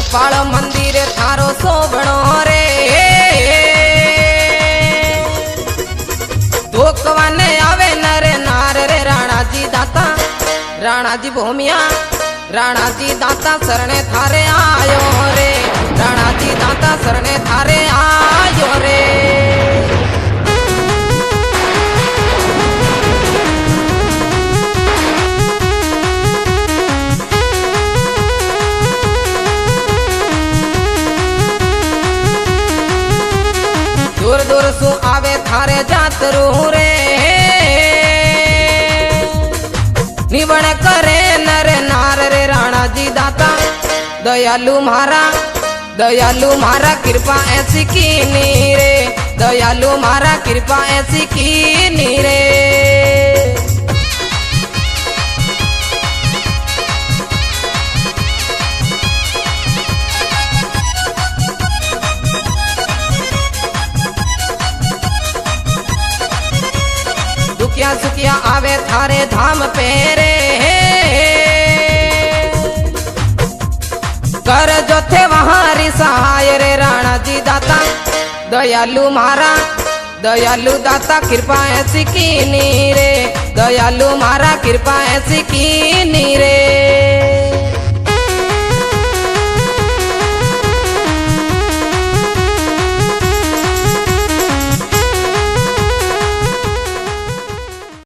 गोपाल मंदिर थारो सोभणो रे धोकवाने आवे नरे नार रे राणाजी दाता राणाजी भूमिया राणाजी दाता शरणे थारे आयो रे राणाजी दाता शरणे थारे आयो रे दूर दूर सु आवे थारे जातरू रे निवण करे नर नार रे राणाजी दाता दयालु मारा कृपा ऐसी कीनी रे दयालु मारा कृपा ऐसी कीनी रे दुखिया सुखिया आवे थारे धाम पे रे कर जो थे वहां सहाय रे राणाजी दाता दयालु दाता कृपा ऐसी कीनी रे दयालु मारा कृपा ऐसी कीनी रे